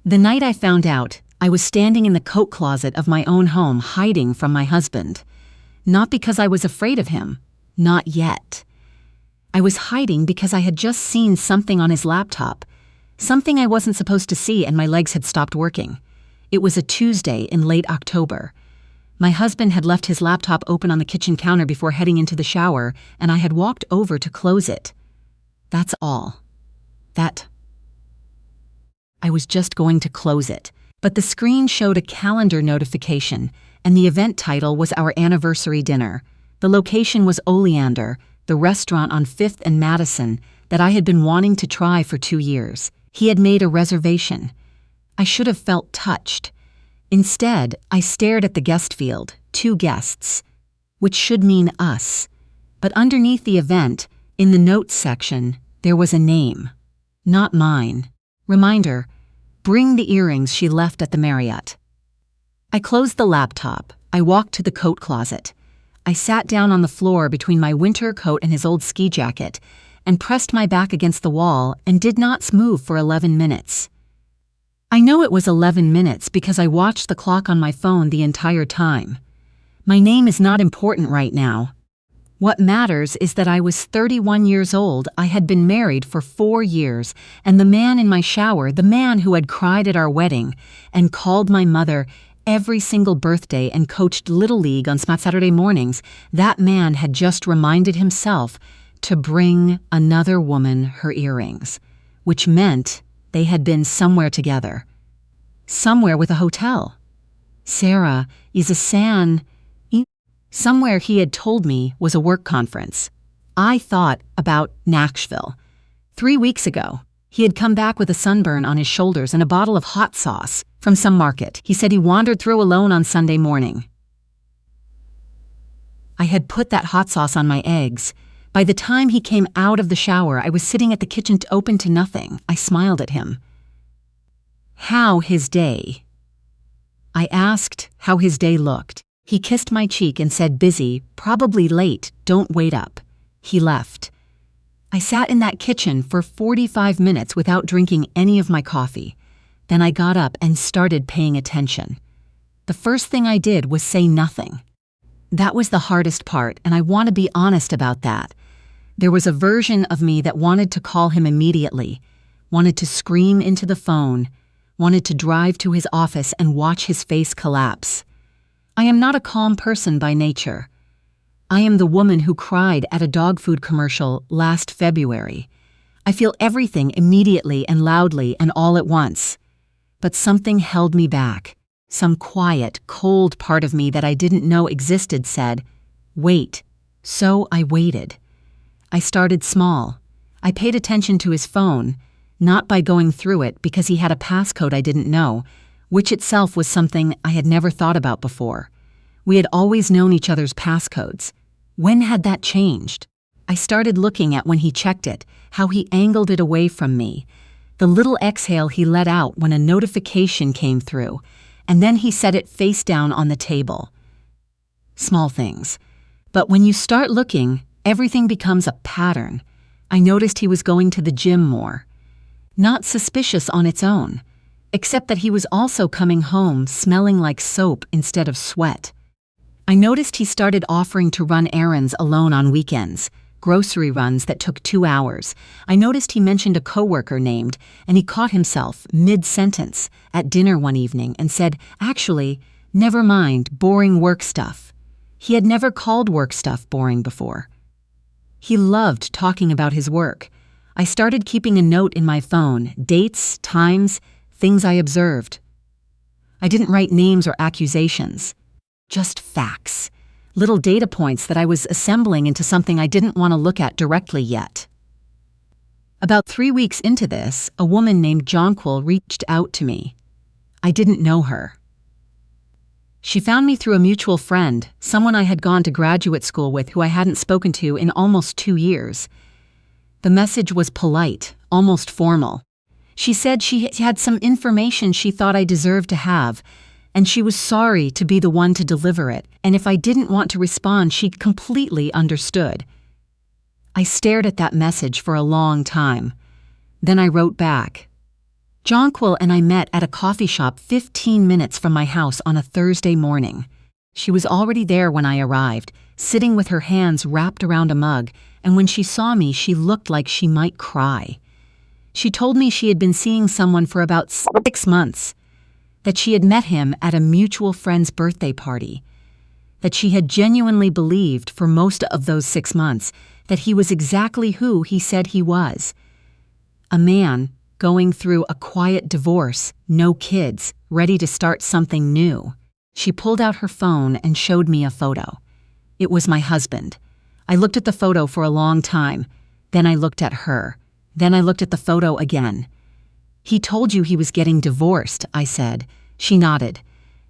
The night I found out, I was standing in the coat closet of my own home hiding from my husband. Not because I was afraid of him. Not yet. I was hiding because I had just seen something on his laptop. Something I wasn't supposed to see, and my legs had stopped working. It was a Tuesday in late October. My husband had left his laptop open on the kitchen counter before heading into the shower, and I had walked over to close it. That's all. I was just going to close it, but the screen showed a calendar notification, and the event title was our anniversary dinner. The location was Oleander, the restaurant on 5th and Madison that I had been wanting to try for 2 years. He had made a reservation. I should have felt touched. Instead, I stared at the guest field, 2 guests, which should mean us. But underneath the event, in the notes section, there was a name. Not mine. Reminder, bring the earrings she left at the Marriott. I closed the laptop. I walked to the coat closet. I sat down on the floor between my winter coat and his old ski jacket and pressed my back against the wall and did not move for 11 minutes. I know it was 11 minutes because I watched the clock on my phone the entire time. My name is not important right now. What matters is that I was 31 years old, I had been married for 4 years, and the man in my shower, the man who had cried at our wedding and called my mother every single birthday and coached Little League on Saturday mornings, that man had just reminded himself to bring another woman her earrings, which meant they had been somewhere together. Somewhere with a hotel. Sarah is a somewhere he had told me was a work conference. I thought about Nashville. 3 weeks ago, he had come back with a sunburn on his shoulders and a bottle of hot sauce from some market. He said he wandered through alone on Sunday morning. I had put that hot sauce on my eggs. By the time he came out of the shower, I was sitting at the kitchen open to nothing. I smiled at him. How his day? I asked how his day looked. He kissed my cheek and said, busy, probably late, don't wait up. He left. I sat in that kitchen for 45 minutes without drinking any of my coffee. Then I got up and started paying attention. The first thing I did was say nothing. That was the hardest part, and I want to be honest about that. There was a version of me that wanted to call him immediately, wanted to scream into the phone, wanted to drive to his office and watch his face collapse. I am not a calm person by nature. I am the woman who cried at a dog food commercial last February. I feel everything immediately and loudly and all at once. But something held me back. Some quiet, cold part of me that I didn't know existed said, wait. So I waited. I started small. I paid attention to his phone, not by going through it because he had a passcode I didn't know, which itself was something I had never thought about before. We had always known each other's passcodes. When had that changed? I started looking at when he checked it, how he angled it away from me, the little exhale he let out when a notification came through, and then he set it face down on the table. Small things. But when you start looking, everything becomes a pattern. I noticed he was going to the gym more. Not suspicious on its own, except that he was also coming home smelling like soap instead of sweat. I noticed he started offering to run errands alone on weekends, grocery runs that took 2 hours. I noticed he mentioned a coworker named, and he caught himself mid-sentence at dinner one evening and said, actually, never mind, boring work stuff. He had never called work stuff boring before. He loved talking about his work. I started keeping a note in my phone, dates, times, things I observed. I didn't write names or accusations, just facts, little data points that I was assembling into something I didn't want to look at directly yet. About 3 weeks into this, a woman named Jonquil reached out to me. I didn't know her. She found me through a mutual friend, someone I had gone to graduate school with who I hadn't spoken to in almost 2 years. The message was polite, almost formal. She said she had some information she thought I deserved to have, and she was sorry to be the one to deliver it, and if I didn't want to respond, she completely understood. I stared at that message for a long time. Then I wrote back, Jonquil and I met at a coffee shop 15 minutes from my house on a Thursday morning. She was already there when I arrived, sitting with her hands wrapped around a mug, and when she saw me, she looked like she might cry. She told me she had been seeing someone for about 6 months, that she had met him at a mutual friend's birthday party, that she had genuinely believed for most of those 6 months that he was exactly who he said he was. A man going through a quiet divorce, no kids, ready to start something new. She pulled out her phone and showed me a photo. It was my husband. I looked at the photo for a long time. Then I looked at her. Then I looked at the photo again. "He told you he was getting divorced," I said. She nodded.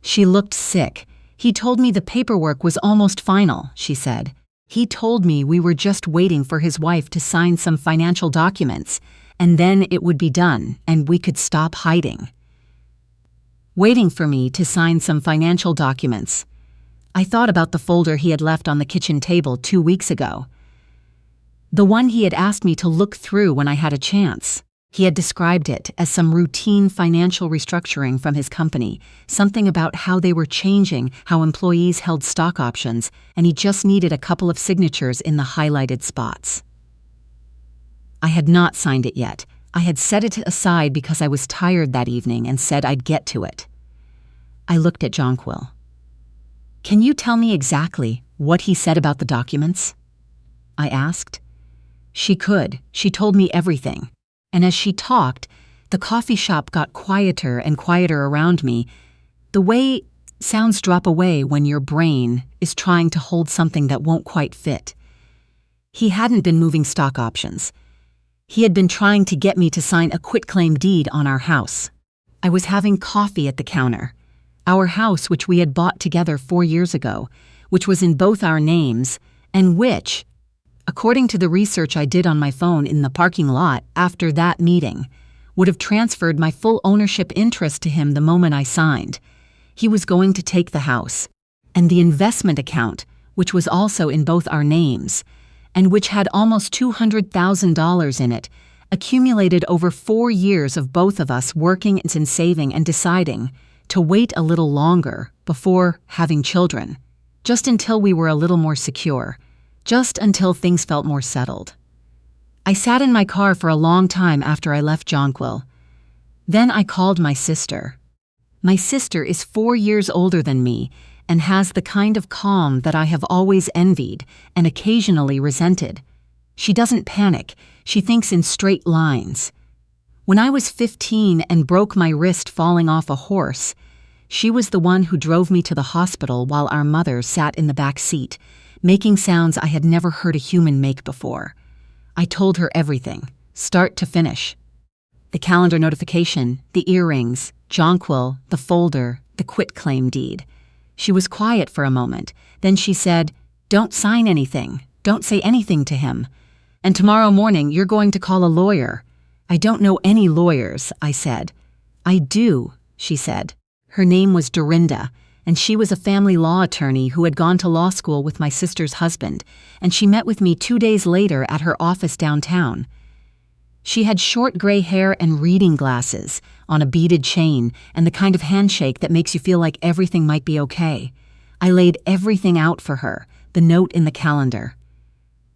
She looked sick. "He told me the paperwork was almost final," she said. "He told me we were just waiting for his wife to sign some financial documents, and then it would be done, and we could stop hiding." Waiting for me to sign some financial documents. I thought about the folder he had left on the kitchen table 2 weeks ago. The one he had asked me to look through when I had a chance. He had described it as some routine financial restructuring from his company, something about how they were changing how employees held stock options, and he just needed a couple of signatures in the highlighted spots. I had not signed it yet. I had set it aside because I was tired that evening and said I'd get to it. I looked at Jonquil. "Can you tell me exactly what he said about the documents?" I asked. She could. She told me everything. And as she talked, the coffee shop got quieter and quieter around me, the way sounds drop away when your brain is trying to hold something that won't quite fit. He hadn't been moving stock options. He had been trying to get me to sign a quitclaim deed on our house. I was having coffee at the counter. Our house, which we had bought together 4 years ago, which was in both our names, and which, according to the research I did on my phone in the parking lot after that meeting, would have transferred my full ownership interest to him the moment I signed. He was going to take the house, and the investment account, which was also in both our names, and which had almost $200,000 in it, accumulated over 4 years of both of us working and saving and deciding to wait a little longer before having children, just until we were a little more secure, just until things felt more settled. I sat in my car for a long time after I left Jonquil. Then I called my sister. My sister is 4 years older than me and has the kind of calm that I have always envied and occasionally resented. She doesn't panic. She thinks in straight lines. When I was 15 and broke my wrist falling off a horse, she was the one who drove me to the hospital while our mother sat in the back seat, making sounds I had never heard a human make before. I told her everything, start to finish. The calendar notification, the earrings, Jonquil, the folder, the quitclaim deed. She was quiet for a moment. Then she said, "Don't sign anything. Don't say anything to him. And tomorrow morning you're going to call a lawyer." "I don't know any lawyers," I said. "I do," she said. Her name was Dorinda, and she was a family law attorney who had gone to law school with my sister's husband, and she met with me 2 days later at her office downtown. She had short gray hair and reading glasses on a beaded chain and the kind of handshake that makes you feel like everything might be okay. I laid everything out for her, the note in the calendar.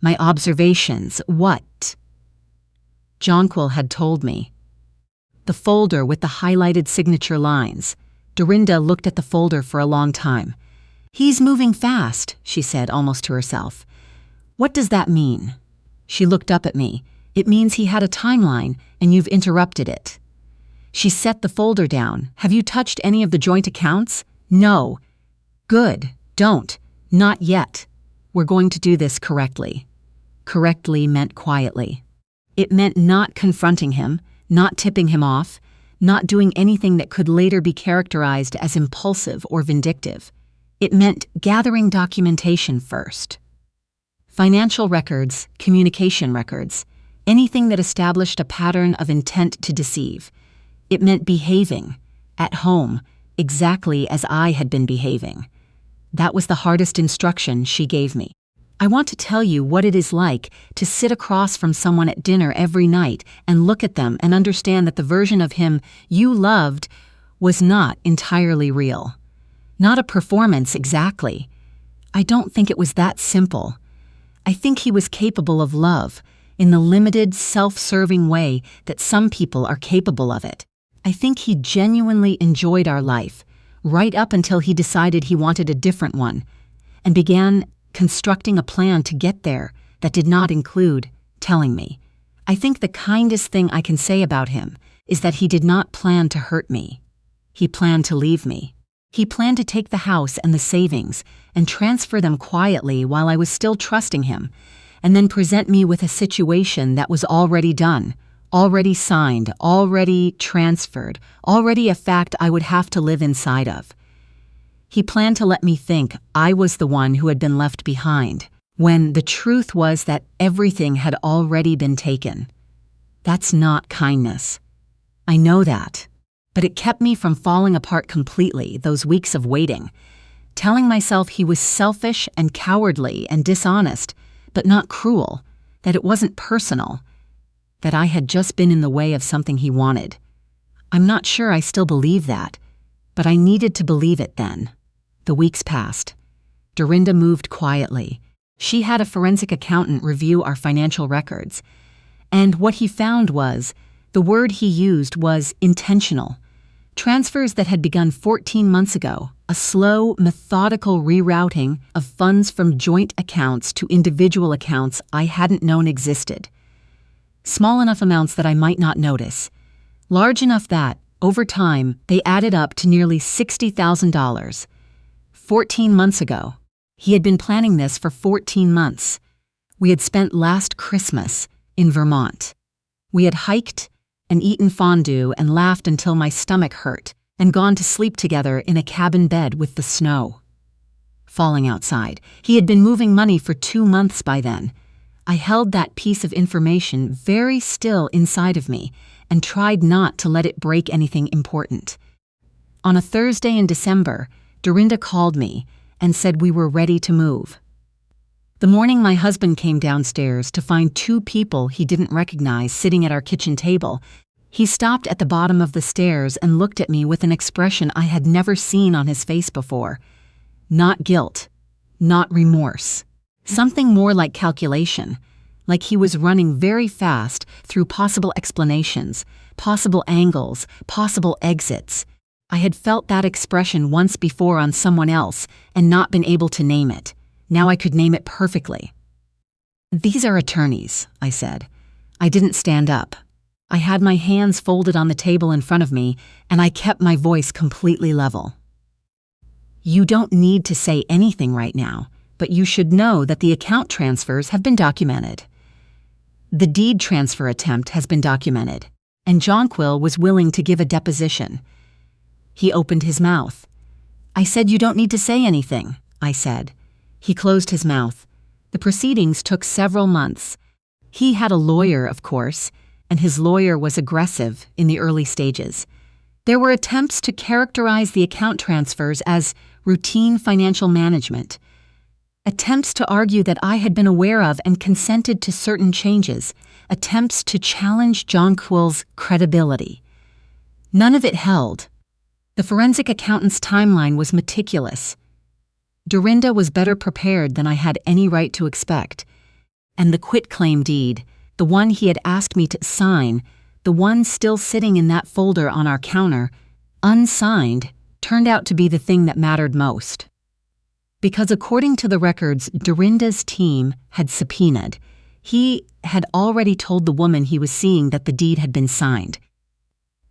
My observations, what Jonquil had told me. The folder with the highlighted signature lines. Dorinda looked at the folder for a long time. "He's moving fast," she said almost to herself. "What does that mean?" She looked up at me. "It means he had a timeline, and you've interrupted it." She set the folder down. "Have you touched any of the joint accounts?" "No." "Good. Don't. Not yet. We're going to do this correctly." Correctly meant quietly. It meant not confronting him, not tipping him off, not doing anything that could later be characterized as impulsive or vindictive. It meant gathering documentation first. Financial records, communication records, anything that established a pattern of intent to deceive. It meant behaving, at home, exactly as I had been behaving. That was the hardest instruction she gave me. I want to tell you what it is like to sit across from someone at dinner every night and look at them and understand that the version of him you loved was not entirely real. Not a performance exactly. I don't think it was that simple. I think he was capable of love in the limited, self-serving way that some people are capable of it. I think he genuinely enjoyed our life, right up until he decided he wanted a different one, and began constructing a plan to get there that did not include telling me. I think the kindest thing I can say about him is that he did not plan to hurt me. He planned to leave me. He planned to take the house and the savings and transfer them quietly while I was still trusting him, and then present me with a situation that was already done, already signed, already transferred, already a fact I would have to live inside of. He planned to let me think I was the one who had been left behind, when the truth was that everything had already been taken. That's not kindness. I know that. But it kept me from falling apart completely those weeks of waiting, telling myself he was selfish and cowardly and dishonest, but not cruel, that it wasn't personal, that I had just been in the way of something he wanted. I'm not sure I still believe that, but I needed to believe it then. The weeks passed. Dorinda moved quietly. She had a forensic accountant review our financial records, and what he found was, the word he used was intentional. Transfers that had begun 14 months ago, a slow, methodical rerouting of funds from joint accounts to individual accounts I hadn't known existed. Small enough amounts that I might not notice. Large enough that, over time, they added up to nearly $60,000. 14 months ago. He had been planning this for 14 months. We had spent last Christmas in Vermont. We had hiked and eaten fondue and laughed until my stomach hurt, and gone to sleep together in a cabin bed with the snow falling outside. He had been moving money for 2 months by then. I held that piece of information very still inside of me and tried not to let it break anything important. On a Thursday in December, Dorinda called me and said we were ready to move. The morning my husband came downstairs to find 2 people he didn't recognize sitting at our kitchen table, he stopped at the bottom of the stairs and looked at me with an expression I had never seen on his face before. Not guilt, not remorse. Something more like calculation, like he was running very fast through possible explanations, possible angles, possible exits. I had felt that expression once before on someone else and not been able to name it. Now I could name it perfectly. "These are attorneys," I said. I didn't stand up. I had my hands folded on the table in front of me, and I kept my voice completely level. "You don't need to say anything right now, but you should know that the account transfers have been documented. The deed transfer attempt has been documented, and Jonquil was willing to give a deposition." He opened his mouth. "I said you don't need to say anything," I said. He closed his mouth. The proceedings took several months. He had a lawyer, of course, and his lawyer was aggressive in the early stages. There were attempts to characterize the account transfers as routine financial management. Attempts to argue that I had been aware of and consented to certain changes. Attempts to challenge Jonquil's credibility. None of it held. The forensic accountant's timeline was meticulous. Dorinda was better prepared than I had any right to expect. And the quitclaim deed, the one he had asked me to sign, the one still sitting in that folder on our counter, unsigned, turned out to be the thing that mattered most. Because according to the records Dorinda's team had subpoenaed, he had already told the woman he was seeing that the deed had been signed.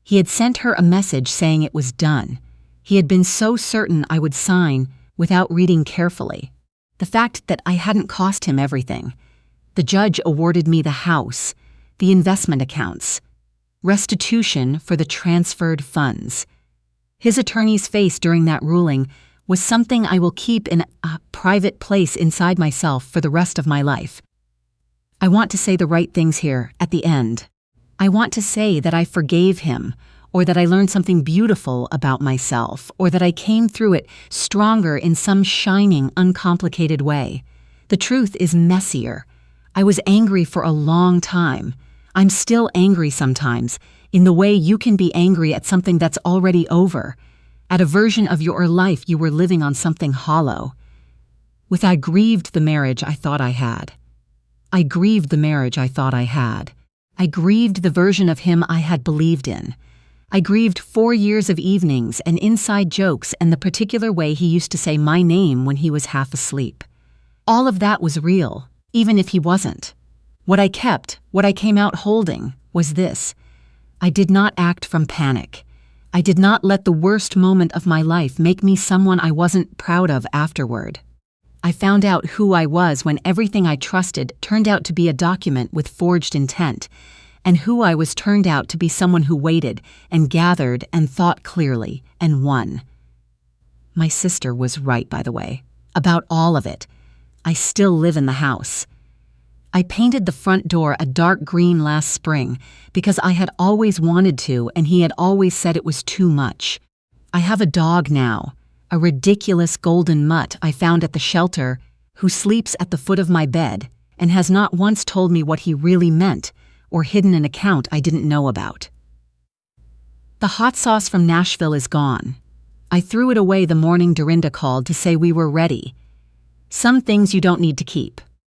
He had sent her a message saying it was done. He had been so certain I would sign without reading carefully. The fact that I hadn't cost him everything. The judge awarded me the house, the investment accounts, restitution for the transferred funds. His attorney's face during that ruling was something I will keep in a private place inside myself for the rest of my life. I want to say the right things here at the end. I want to say that I forgave him, or that I learned something beautiful about myself, or that I came through it stronger in some shining, uncomplicated way. The truth is messier. I was angry for a long time. I'm still angry sometimes, in the way you can be angry at something that's already over, at a version of your life you were living on something hollow. I grieved the marriage I thought I had. I grieved the marriage I thought I had. I grieved the version of him I had believed in. I grieved 4 years of evenings and inside jokes and the particular way he used to say my name when he was half asleep. All of that was real, even if he wasn't. What I kept, what I came out holding, was this. I did not act from panic. I did not let the worst moment of my life make me someone I wasn't proud of afterward. I found out who I was when everything I trusted turned out to be a document with forged intent, and who I was turned out to be someone who waited and gathered and thought clearly and won. My sister was right, by the way, about all of it. I still live in the house. I painted the front door a dark green last spring because I had always wanted to and he had always said it was too much. I have a dog now, a ridiculous golden mutt I found at the shelter who sleeps at the foot of my bed and has not once told me what he really meant or hidden an account I didn't know about. The hot sauce from Nashville is gone. I threw it away the morning Dorinda called to say we were ready. Some things you don't need to keep.